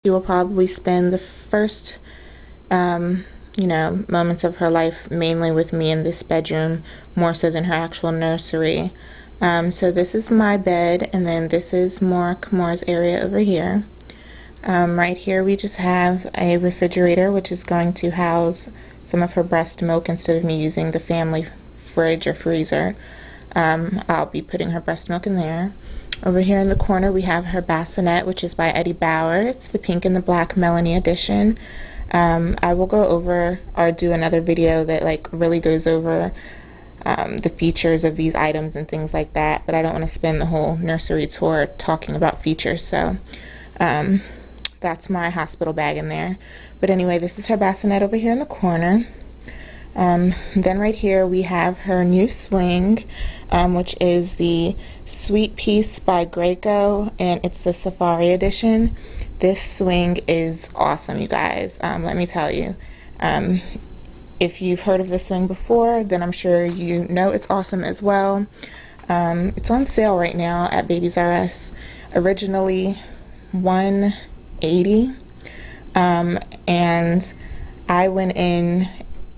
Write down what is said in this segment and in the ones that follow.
She will probably spend the first, moments of her life mainly with me in this bedroom, more so than her actual nursery. So this is my bed, and then this is more Kimora's area over here. Right here we just have a refrigerator, which is going to house some of her breast milk instead of me using the family fridge or freezer. I'll be putting her breast milk in there. Over here in the corner we have her bassinet, which is by Eddie Bauer. It's the pink and the black Melanie edition. I will go over or do another video that really goes over the features of these items and things like that, but I don't want to spend the whole nursery tour talking about features, so that's my hospital bag in there. But anyway, this is her bassinet over here in the corner. Then right here we have her new swing, which is the Sweet Peace by Graco, and it's the Safari edition. This swing is awesome, you guys. Let me tell you. If you've heard of this swing before, then I'm sure you know it's awesome as well. It's on sale right now at Babies R Us. Originally $180, and I went in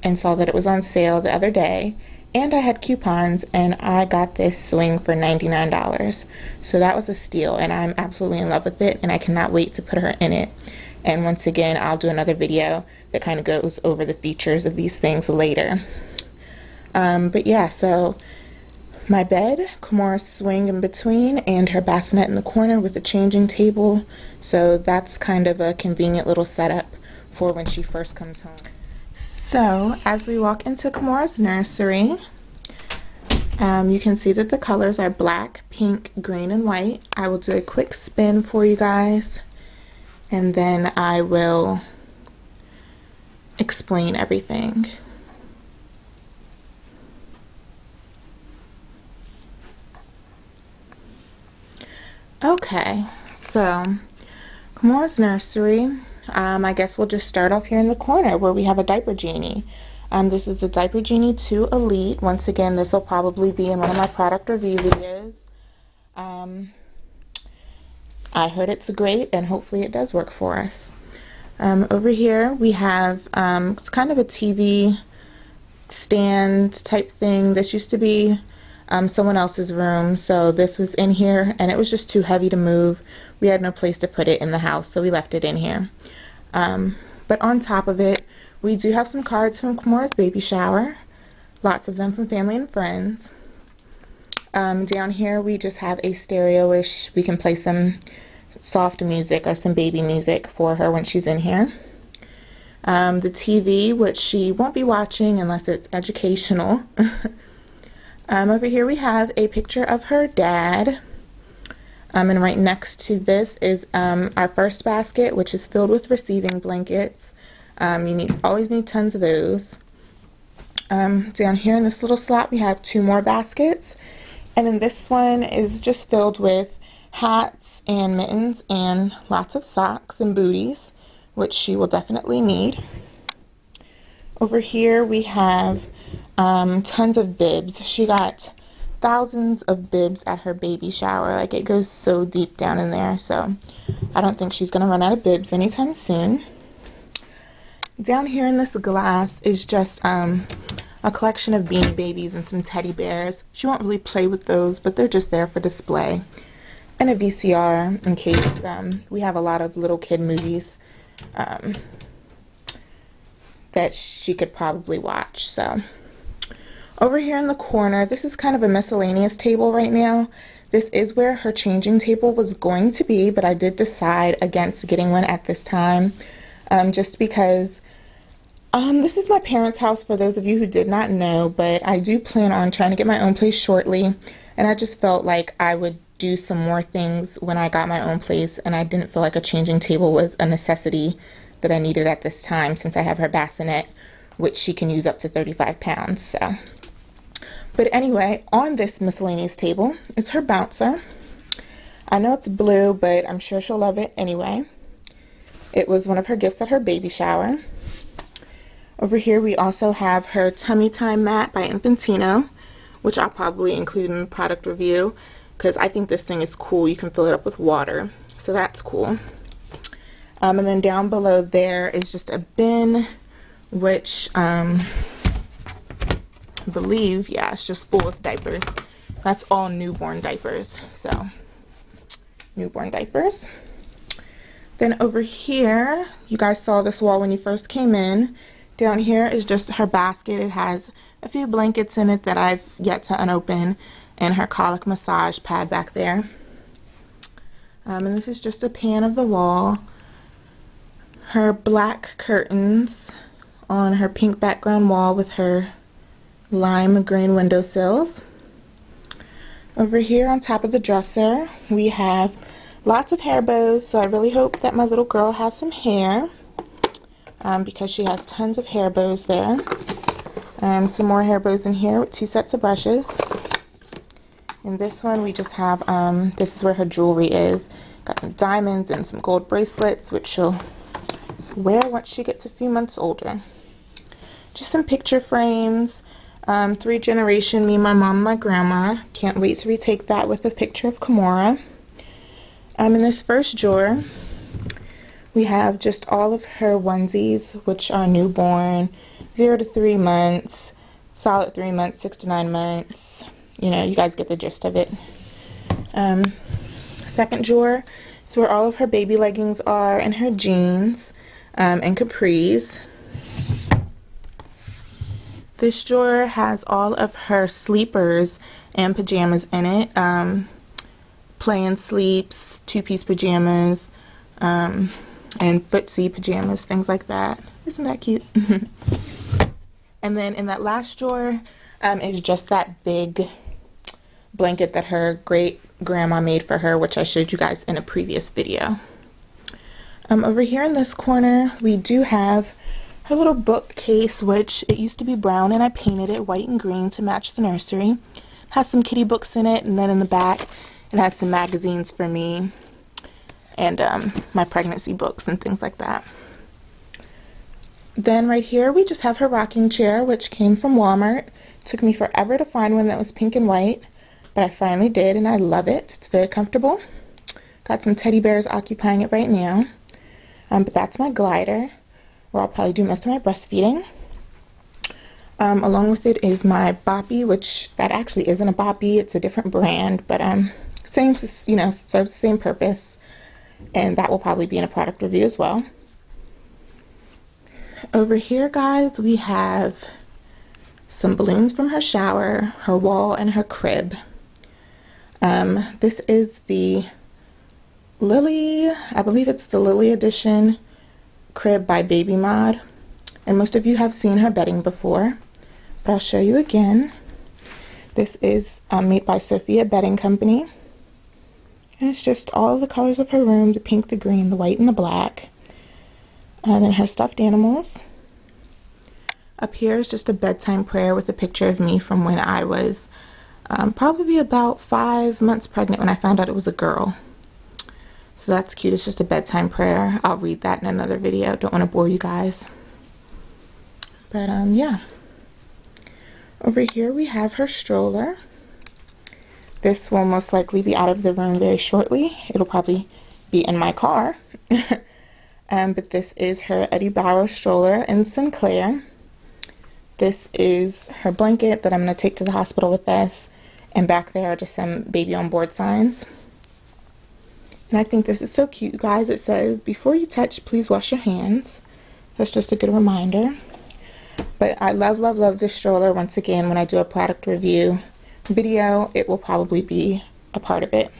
and saw that it was on sale the other day, and I had coupons, and I got this swing for $99. So that was a steal, and I'm absolutely in love with it, and I cannot wait to put her in it. And once again, I'll do another video that kind of goes over the features of these things later. But yeah, so my bed, Kimora's swing in between, and her bassinet in the corner with a changing table. So that's kind of a convenient little setup for when she first comes home. So as we walk into Kimora's nursery, you can see that the colors are black, pink, green, and white. I will do a quick spin for you guys, and then I will explain everything. Okay, so Kimora's nursery, I guess we'll just start off here in the corner where we have a diaper genie. This is the Diaper Genie 2 Elite. Once again, this will probably be in one of my product review videos. I heard it's great, and hopefully it does work for us. Over here we have, it's kind of a TV stand type thing. This used to be someone else's room, so this was in here, and it was just too heavy to move. We had no place to put it in the house, so we left it in here. But on top of it, we do have some cards from Kimora's baby shower, lots of them from family and friends. Down here we just have a stereo where we can play some soft music or some baby music for her when she's in here. The TV, which she won't be watching unless it's educational. Over here we have a picture of her dad. And right next to this is our first basket, which is filled with receiving blankets. You always need tons of those. Down here in this little slot we have two more baskets, and then this one is just filled with hats and mittens and lots of socks and booties, which she will definitely need. Over here we have tons of bibs. She got thousands of bibs at her baby shower. Like, it goes so deep down in there, so I don't think she's gonna run out of bibs anytime soon. Down here in this glass is just a collection of Beanie Babies and some teddy bears. She won't really play with those, but they're just there for display. And a VCR in case we have a lot of little kid movies that she could probably watch. So over here in the corner, this is kind of a miscellaneous table right now. This is where her changing table was going to be, but I did decide against getting one at this time, just because this is my parents' house, for those of you who did not know, but I do plan on trying to get my own place shortly, and I just felt like I would do some more things when I got my own place, and I didn't feel like a changing table was a necessity that I needed at this time, since I have her bassinet, which she can use up to 35 pounds. So. But anyway, on this miscellaneous table is her bouncer. I know it's blue, but I'm sure she'll love it anyway. It was one of her gifts at her baby shower. Over here we also have her Tummy Time mat by Infantino, which I'll probably include in the product review because I think this thing is cool. You can fill it up with water, so that's cool. And then down below there is just a bin, which I believe, yeah, it's just full of diapers. That's all newborn diapers, so newborn diapers. Then over here, you guys saw this wall when you first came in. Down here is just her basket. It has a few blankets in it that I've yet to unopen, and her colic massage pad back there. And this is just a pan of the wall. Her black curtains on her pink background wall with her lime green windowsills. Over here on top of the dresser, we have lots of hair bows, so I really hope that my little girl has some hair because she has tons of hair bows there. Some more hair bows in here with 2 sets of brushes. In this one, we just have, this is where her jewelry is. Got some diamonds and some gold bracelets, which she'll wear once she gets a few months older. Just some picture frames. 3 generation, me, my mom, my grandma. Can't wait to retake that with a picture of Kimora. In this first drawer, we have just all of her onesies, which are newborn, 0 to 3 months, solid 3 months, 6 to 9 months. You know, you guys get the gist of it. Second drawer is where all of her baby leggings are and her jeans and capris. This drawer has all of her sleepers and pajamas in it. Play and sleeps, 2-piece pajamas, and footsie pajamas, things like that. Isn't that cute? And then in that last drawer is just that big blanket that her great grandma made for her, which I showed you guys in a previous video. Over here in this corner, we do have her little bookcase, which it used to be brown and I painted it white and green to match the nursery. It has some kitty books in it, and then in the back it has some magazines for me and my pregnancy books and things like that. Then right here we just have her rocking chair, which came from Walmart. It took me forever to find one that was pink and white, but I finally did, and I love it. It's very comfortable. Got some teddy bears occupying it right now. But that's my glider, where I'll probably do most of my breastfeeding. Along with it is my boppy, which that actually isn't a boppy, it's a different brand, but same, you know, serves the same purpose, and that will probably be in a product review as well. Over here, guys, we have some balloons from her shower, her wall, and her crib. This is the Lily, I believe it's the Lily edition crib by Baby Mod, and most of you have seen her bedding before, but I'll show you again. This is made by Sophia Bedding Company, and it's just all the colors of her room: the pink, the green, the white, and the black. And then her stuffed animals. Up here is just a bedtime prayer with a picture of me from when I was probably about 5 months pregnant when I found out it was a girl. So that's cute. It's just a bedtime prayer. I'll read that in another video. Don't want to bore you guys. But yeah. Over here we have her stroller. This will most likely be out of the room very shortly. It'll probably be in my car. But this is her Eddie Bauer stroller in Sinclair. This is her blanket that I'm going to take to the hospital with us. And back there are just some baby on board signs. And I think this is so cute, you guys. It says, "Before you touch, please wash your hands." That's just a good reminder. But I love, love, love this stroller. Once again, when I do a product review video, it will probably be a part of it.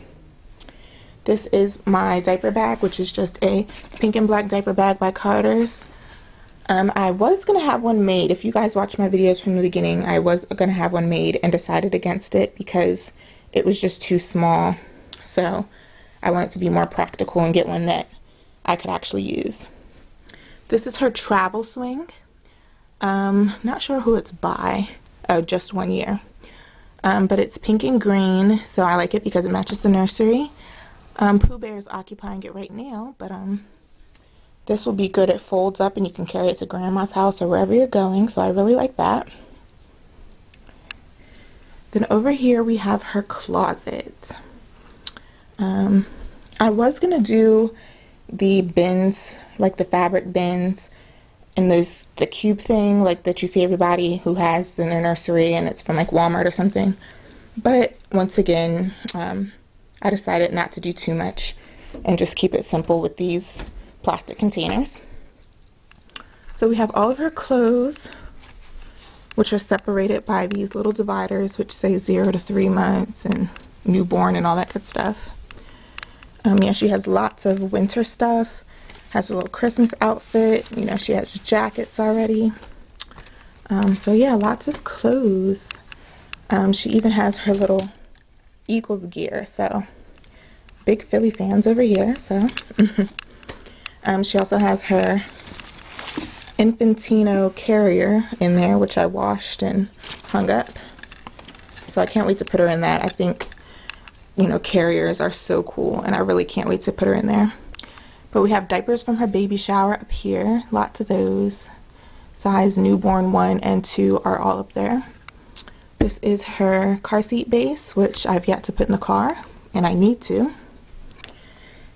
This is my diaper bag, which is just a pink and black diaper bag by Carter's. I was going to have one made. If you guys watch my videos from the beginning, I was going to have one made and decided against it because it was just too small. So I wanted to be more practical and get one that I could actually use. This is her travel swing. Not sure who it's by. Oh, just 1 year. But it's pink and green, so I like it because it matches the nursery. Pooh Bear is occupying it right now, but this will be good. It folds up and you can carry it to grandma's house or wherever you're going, so I really like that. Then over here we have her closet. I was going to do the bins, like the fabric bins, and there's the cube thing like that you see everybody who has in their nursery, and it's from like Walmart or something. But once again, I decided not to do too much and just keep it simple with these plastic containers. So we have all of her clothes, which are separated by these little dividers which say 0 to 3 months and newborn and all that good stuff. Yeah, she has lots of winter stuff, has a little Christmas outfit, you know, she has jackets already. So yeah, lots of clothes. She even has her little Eagles gear, so big Philly fans over here. So she also has her Infantino carrier in there, which I washed and hung up. So I can't wait to put her in that. I think, you know, carriers are so cool, and I really can't wait to put her in there. But we have diapers from her baby shower up here, lots of those. Size newborn 1 and 2 are all up there. This is her car seat base, which I've yet to put in the car, and I need to.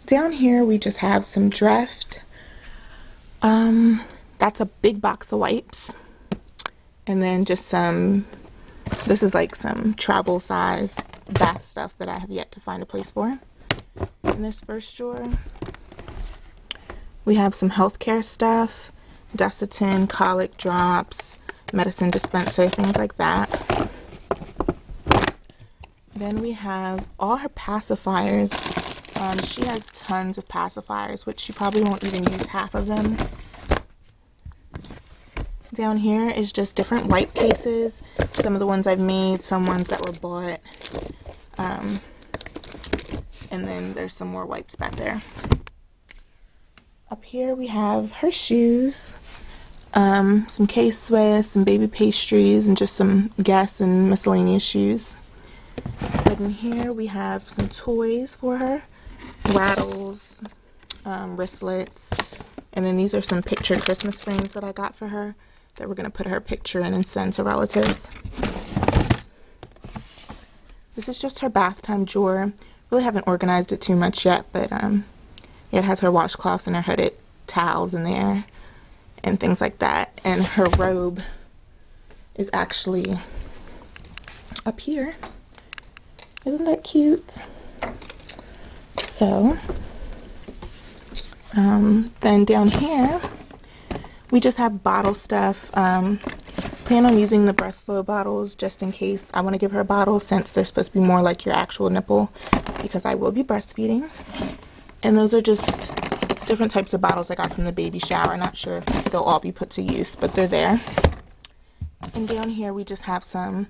Down here we just have some Dreft. That's a big box of wipes. And then just some, this is like some travel size bath stuff that I have yet to find a place for. In this first drawer, we have some healthcare stuff, Desitin, colic drops, medicine dispenser, things like that. Then we have all her pacifiers. She has tons of pacifiers, which she probably won't even use half of them. Down here is just different wipe cases. Some of the ones I've made, some ones that were bought. And then there's some more wipes back there. Up here we have her shoes, some K-Swiss, some baby pastries, and just some Guess and miscellaneous shoes. But in here we have some toys for her, rattles, wristlets, and then these are some picture Christmas frames that I got for her that we're going to put her picture in and send to relatives. This is just her bath time drawer. Really haven't organized it too much yet, but it has her washcloths and her hooded towels in there and things like that. And her robe is actually up here. Isn't that cute? So, then down here, we just have bottle stuff. Plan on using the breast flow bottles just in case I want to give her a bottle, since they're supposed to be more like your actual nipple, because I will be breastfeeding. And those are just different types of bottles I got from the baby shower. Not sure if they'll all be put to use, but they're there. And down here we just have some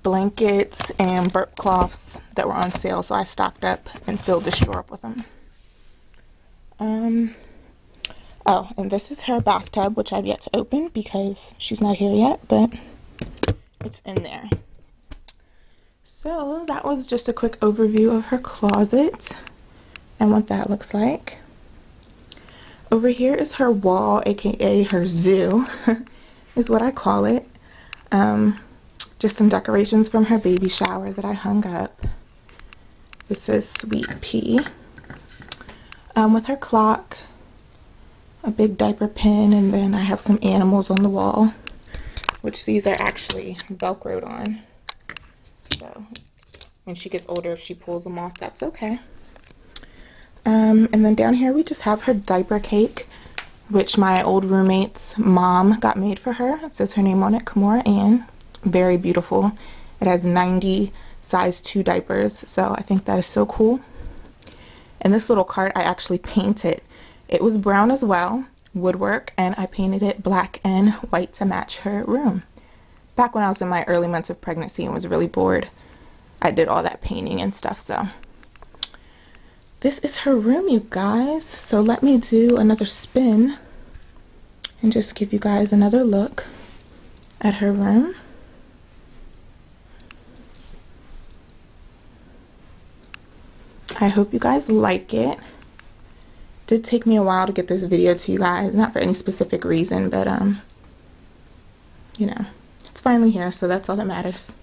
blankets and burp cloths that were on sale, so I stocked up and filled this drawer up with them. Oh, and this is her bathtub, which I've yet to open because she's not here yet, but it's in there. So that was just a quick overview of her closet and what that looks like. Over here is her wall, aka her zoo, is what I call it. Just some decorations from her baby shower that I hung up. This is Sweet Pea. With her clock, a big diaper pin, and then I have some animals on the wall, which these are actually velcroed on. So when she gets older, if she pulls them off, that's okay. And then down here we just have her diaper cake, which my old roommate's mom got made for her. It says her name on it, Kimora Ann. Very beautiful. It has 90 size 2 diapers, so I think that is so cool. And this little cart I actually painted. It was brown as well, woodwork, and I painted it black and white to match her room. Back when I was in my early months of pregnancy and was really bored, I did all that painting and stuff. So this is her room, you guys. So let me do another spin and just give you guys another look at her room. I hope you guys like it. Did take me a while to get this video to you guys, not for any specific reason, but you know, it's finally here, so that's all that matters.